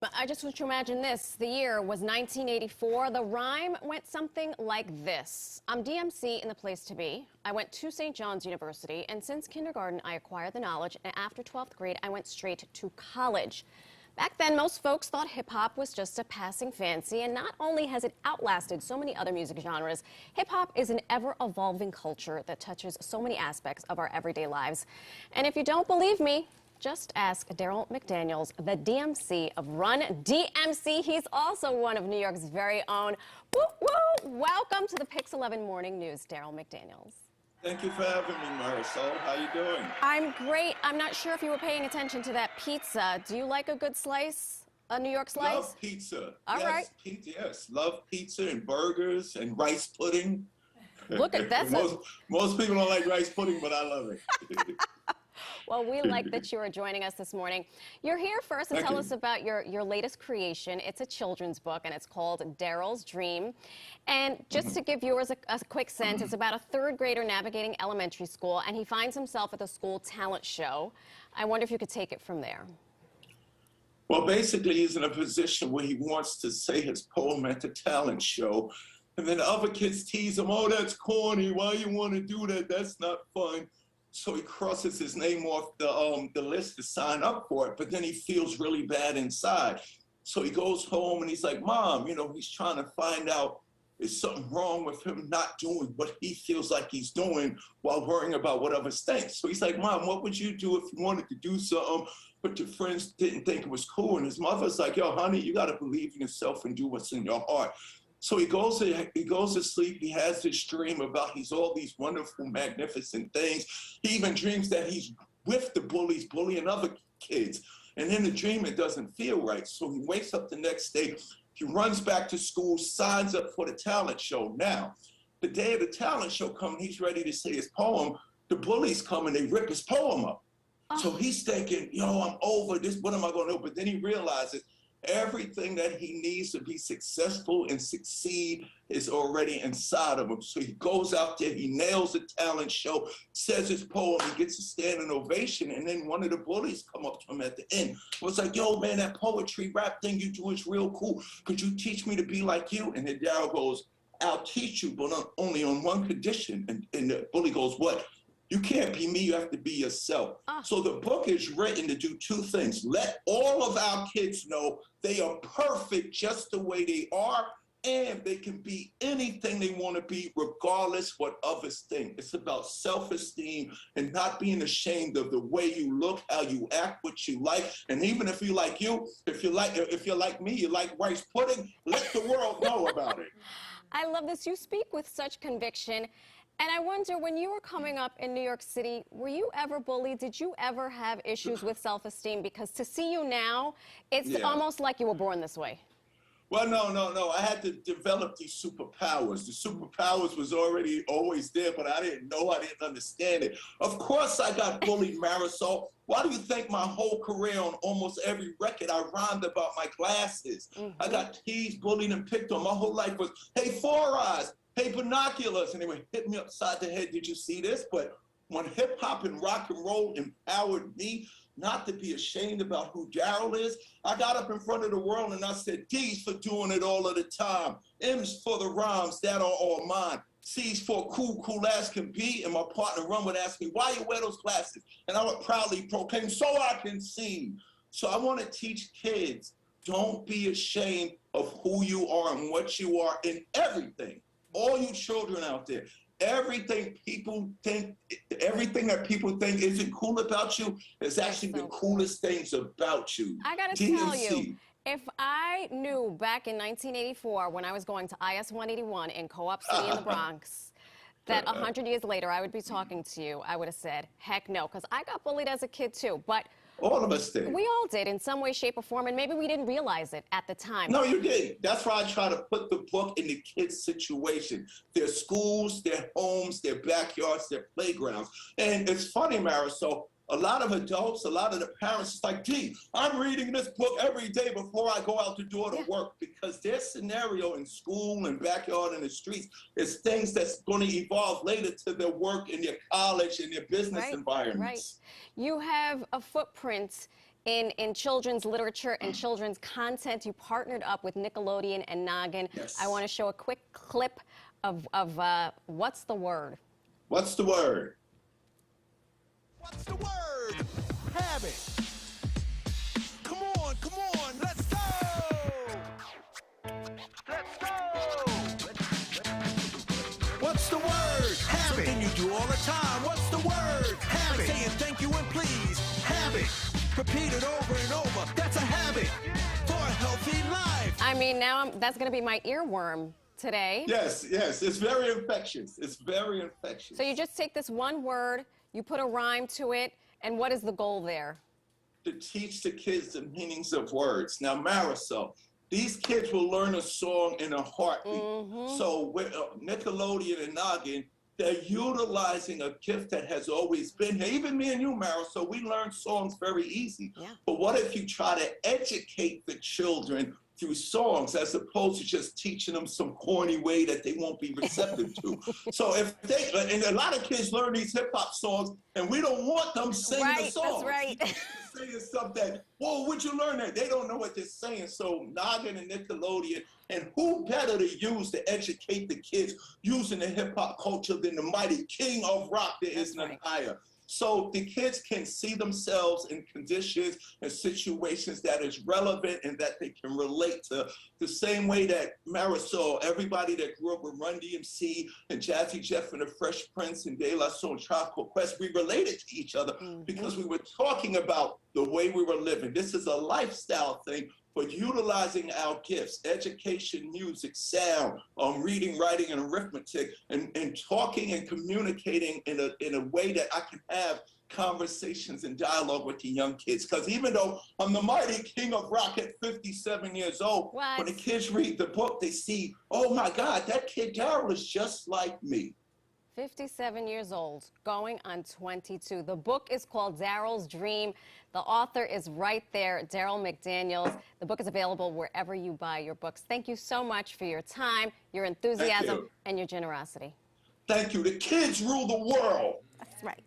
I just want you to imagine this. The year was 1984. The rhyme went something like this. I'm DMC in the place to be. I went to St. John's University, and since kindergarten, I acquired the knowledge, and after 12th grade, I went straight to college. Back then, most folks thought hip-hop was just a passing fancy, and not only has it outlasted so many other music genres, hip-hop is an ever-evolving culture that touches so many aspects of our everyday lives. And if you don't believe me, just ask Darryl McDaniels, the DMC of Run DMC. He's also one of New York's very own. Woo, woo. Welcome to the Pix 11 Morning News, Darryl McDaniels. Thank you for having me, Marisol. How you doing? I'm great. I'm not sure if you were paying attention to that pizza. Do you like a good slice? A New York slice? Love pizza. All yes, right. Pizza, yes. Love pizza and burgers and rice pudding. Look at that. Most people don't like rice pudding, but I love it. Well, we like that you are joining us this morning. You're here first to tell us about your latest creation. It's a children's book, and it's called Darryls Dream. And just to give viewers a quick sense, it's about a third grader navigating elementary school, and he finds himself at the school talent show. I wonder if you could take it from there. Well, basically, he's in a position where he wants to say his poem at the talent show, and then the other kids tease him, "Oh, that's corny. Why you want to do that? That's not fun." So he crosses his name off the list to sign up for it, but then he feels really bad inside. So he goes home and he's like, "Mom," he's trying to find out is something wrong with him not doing what he feels like he's doing while worrying about what others think. So he's like, "Mom, what would you do if you wanted to do something, but your friends didn't think it was cool?" And his mother's like, "Yo, honey, you got to believe in yourself and do what's in your heart." So he goes to sleep. He has this dream about he's all these wonderful, magnificent things. He even dreams that he's with the bullies, bullying other kids. And in the dream, it doesn't feel right. So he wakes up the next day. He runs back to school, signs up for the talent show. Now, the day of the talent show comes, he's ready to say his poem. The bullies come and they rip his poem up. So he's thinking, I'm over this. What am I going to do? But then he realizes everything that he needs to be successful and succeed is already inside of him. So he goes out there, he nails the talent show, says his poem, he gets a standing ovation, and then one of the bullies come up to him at the end. It was like, "Yo, man, that poetry rap thing you do is real cool. Could you teach me to be like you?" And then Darryl goes, "I'll teach you, but only on one condition." And the bully goes, "What?" "You can't be me, you have to be yourself." So the book is written to do two things. Let all of our kids know they are perfect just the way they are, and they can be anything they want to be regardless what others think. It's about self-esteem and not being ashamed of the way you look, how you act, what you like. And even if you like if you're like me, you like rice pudding, let the world know about it. I love this. You speak with such conviction. And I wonder, when you were coming up in New York City, were you ever bullied? Did you ever have issues with self-esteem? Because to see you now, it's almost like you were born this way. Well, no. I had to develop these superpowers. The superpowers was already always there, but I didn't understand it. Of course I got bullied, Marisol. Why do you think my whole career on almost every record I rhymed about my glasses? I got teased, bullied, and picked on. My whole life was, "Hey, Four Eyes. Hey, binoculars," and they would hit me upside the head. "Did you see this?" But when hip hop and rock and roll empowered me not to be ashamed about who Darryl is, I got up in front of the world and I said, "D's for doing it all of the time. M's for the rhymes that are all mine. C's for cool as can be." And my partner Rum would ask me, "Why you wear those glasses?" And I would proudly proclaim, "So I can see." So I want to teach kids, don't be ashamed of who you are and what you are in everything. All you children out there, everything that people think isn't cool about you is actually the coolest things about you. I gotta tell you, if I knew back in 1984 when I was going to IS 181 in Co-op City in the Bronx, that 100 years later I would be talking to you, I would have said, heck no, because I got bullied as a kid too. But all of us did. We all did in some way, shape, or form, and maybe we didn't realize it at the time. No, you did. That's why I try to put the book in the kids' situation. Their schools, their homes, their backyards, their playgrounds. And it's funny, Marisol, a lot of adults, a lot of the parents, it's like, "Gee, I'm reading this book every day before I go out the door to work," because their scenario in school and backyard and the streets is things that's going to evolve later to their work in their college and their business environments. Right. You have a footprint in children's literature and children's content. You partnered up with Nickelodeon and Noggin. Yes. I want to show a quick clip of What's the Word? What's the word? What's the word? Habit. Come on, let's go! Let's go! What's the word? Habit. Something you do all the time. What's the word? Habit. Saying thank you and please. Habit. Repeat it over and over. That's a habit for a healthy life. I mean, now that's going to be my earworm today. Yes, it's very infectious. It's very infectious. So you just take this one word, you put a rhyme to it, and what is the goal there? To teach the kids the meanings of words. Now, Marisol, these kids will learn a song in a heartbeat. So with Nickelodeon and Noggin, they're utilizing a gift that has always been here. Even me and you, Marisol, we learn songs very easy. Yeah. But what if you try to educate the children through songs as opposed to just teaching them some corny way that they won't be receptive to? So if they, and a lot of kids learn these hip hop songs and we don't want them singing the songs. That's right. Saying stuff that, whoa, where'd you learn that? They don't know what they're saying. So Noggin and Nickelodeon, and who better to use to educate the kids using the hip hop culture than the mighty king of rock there is none higher. So the kids can see themselves in conditions and situations that is relevant and that they can relate to, the same way that Marisol, everybody that grew up with Run DMC and Jazzy Jeff and the Fresh Prince and De La Soul and Tropical Quest, we related to each other because we were talking about the way we were living. This is a lifestyle thing, but utilizing our gifts, education, music, sound, reading, writing, and arithmetic, and talking and communicating in a way that I can have conversations and dialogue with the young kids. Because even though I'm the mighty king of rock at 57 years old, when the kids read the book, they see, oh my God, that kid Darryl is just like me. 57 years old, going on 22. The book is called Darryls Dream. The author is right there, Darryl McDaniels. The book is available wherever you buy your books. Thank you so much for your time, your enthusiasm, and your generosity. Thank you. The kids rule the world. That's right.